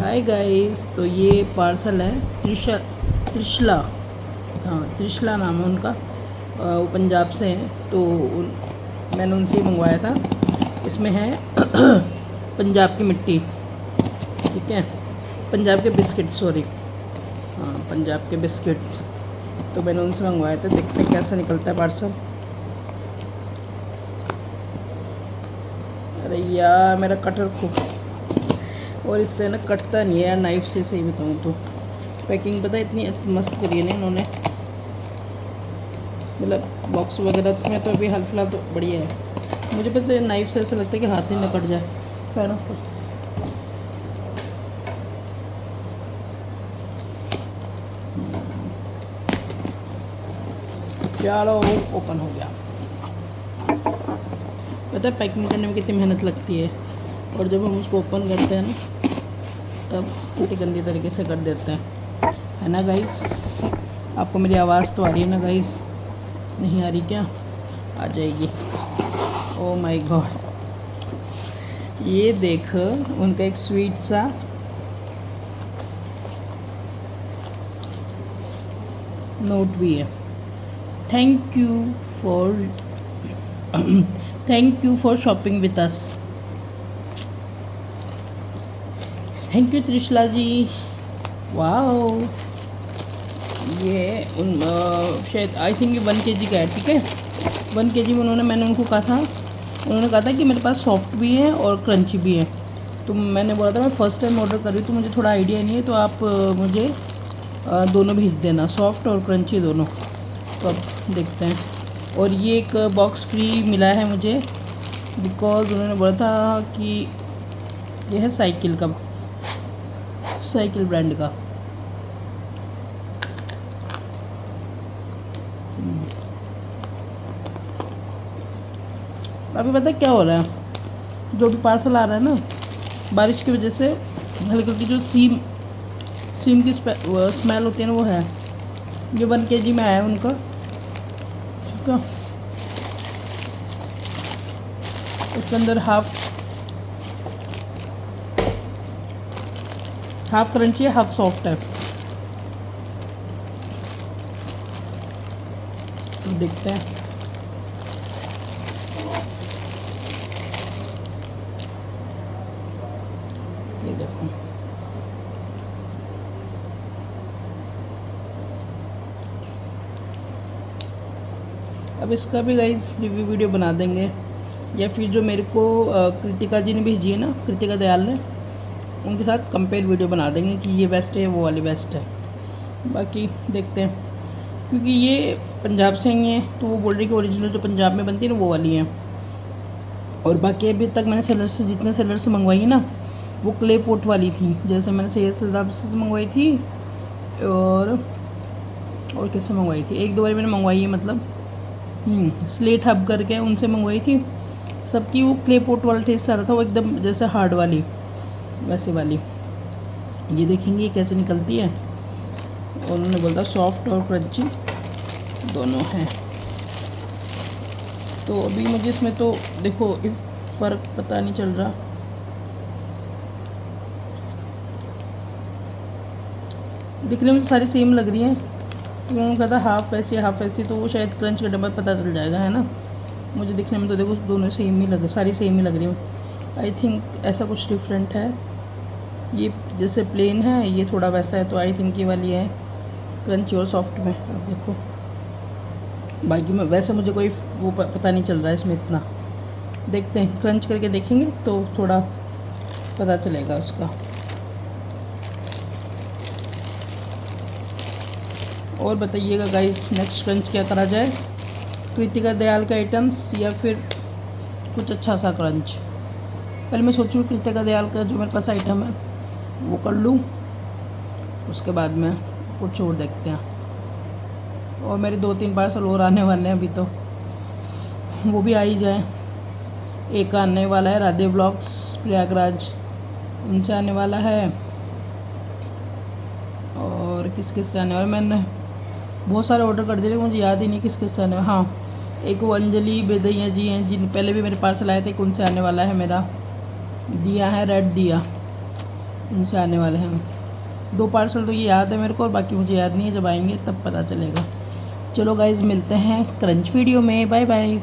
Hi guys. तो ये parcel है त्रिशला। हाँ, त्रिशला नाम है उनका। वो पंजाब से हैं, तो मैंने उनसे ही मंगवाया था। इसमें है पंजाब की मिट्टी, ठीक है, पंजाब के बिस्किट, सॉरी, हाँ पंजाब के बिस्किट। तो मैंने उनसे मंगवाया था, देखते हैं कैसा निकलता है पार्सल। अरे यार मेरा कटर और इससे ना कटता नहीं है यार, नाइफ से, सही बताऊँ तो। पैकिंग पता है इतनी मस्त करी है ना इन्होंने, मतलब बॉक्स वगैरह में तो अभी हाल फिलहाल तो बढ़िया है। मुझे बस नाइफ से ऐसा लगता है कि हाथ ही न कट जाए। फैन ऑफ कर। चलो ओपन हो गया। पता है पैकिंग करने में कितनी मेहनत लगती है, और जब हम उसको ओपन करते हैं ना तब कितनी गंदी तरीके से कर देते हैं, है ना गाइस। आपको मेरी आवाज़ तो आ रही है ना गाइस? नहीं आ रही क्या? आ जाएगी। ओ माय गॉड, ये देख उनका एक स्वीट सा नोट भी है। Thank you for shopping with us. Thank you Trishala ji. Wow, ये शायद आई थिंक ये 1 kg का है, ठीक है। 1 kg में मैंने उनको उन्होंने कहा था कि मेरे पास सॉफ्ट भी है और क्रंची भी है। तो मैंने बोला था मैं फ़र्स्ट टाइम ऑर्डर कर रही हूँ तो मुझे थोड़ा आइडिया नहीं है, तो आप मुझे दोनों भेज देना, सॉफ्ट और क्रंची दोनों। तो अब देखते हैं। और ये एक बॉक्स फ्री मिला है मुझे, बिकॉज़ उन्होंने बोला था कि यह है साइकिल ब्रांड का। अभी पता है क्या हो रहा है, जो भी पार्सल आ रहा है ना, बारिश की वजह से हल्की हल्की जो सीम की स्मेल होती है ना, वो है। ये 1 kg में आया है उनका, ठीक है। उसके अंदर हाफ क्रंची है, हाफ सॉफ्ट है। तो देखते हैं। ये देखो, अब इसका भी गाइस रिव्यू वीडियो बना देंगे, या फिर जो मेरे को कृतिका जी ने भेजी है ना, कृतिका दयाल ने, उनके साथ कंपेयर वीडियो बना देंगे कि ये बेस्ट है वो वाली बेस्ट है। बाकी देखते हैं, क्योंकि ये पंजाब से ही हैं, तो वो बोल रही कि ओरिजिनल जो पंजाब में बनती है ना वो वाली हैं। और बाकी अभी तक मैंने जितने सेलर से मंगवाई है ना, वो क्ले पोट वाली थी। जैसे मैंने सैयद से मंगवाई थी, और किससे मंगवाई थी, 1-2 बार मैंने मंगवाई है, मतलब स्लेट हब करके उनसे मंगवाई थी। सबकी वो क्ले पोट वाला टेस्ट आ रहा था, वो एकदम जैसे हार्ड वाली, वैसे वाली। ये देखेंगे ये कैसे निकलती है। और उन्होंने बोला सॉफ्ट और क्रंची दोनों हैं। तो अभी मुझे इसमें तो देखो फ़र्क पता नहीं चल रहा। दिखने में तो सारी सेम लग रही हैं, तो उन्होंने कहा था हाफ़ ऐसी, तो वो शायद क्रंच करने पर पता चल जाएगा, है ना। मुझे दिखने में तो देखो दोनों सेम ही लग, सारी सेम ही लग रही हैं। आई थिंक ऐसा कुछ डिफरेंट है। ये जैसे प्लेन है, ये थोड़ा वैसा है, तो आई थिंक ये वाली है क्रंची और सॉफ्ट में। अब देखो, बाकी में वैसे मुझे कोई वो पता नहीं चल रहा है इसमें इतना। देखते हैं, क्रंच करके देखेंगे तो थोड़ा पता चलेगा उसका। और बताइएगा गाइस, नेक्स्ट क्रंच क्या करा जाए, कृतिका दयाल के आइटम्स या फिर कुछ अच्छा सा क्रंच। पहले मैं सोच रही हूँ कृतिका दयाल का जो मेरे पास आइटम है वो कर लूँ, उसके बाद में कुछ और देखते हैं। और मेरे 2-3 पार्सल और आने वाले हैं अभी, तो वो भी आ ही जाए। एक आने वाला है राधे ब्लॉग्स प्रयागराज, उनसे आने वाला है। और किस से आने वाला, मैंने बहुत सारे ऑर्डर कर दिए, मुझे याद ही नहीं किस से आने वाला। हाँ, एक वो अंजलि बेदैया जी हैं, जिन पहले भी मेरे पार्सल आए थे, उनसे आने वाला है मेरा। दिया है रेड दिया, इनसे आने वाले हैं 2 पार्सल। तो ये याद है मेरे को, और बाकी मुझे याद नहीं है, जब आएंगे तब पता चलेगा। चलो गाइज़, मिलते हैं क्रंच वीडियो में। Bye bye.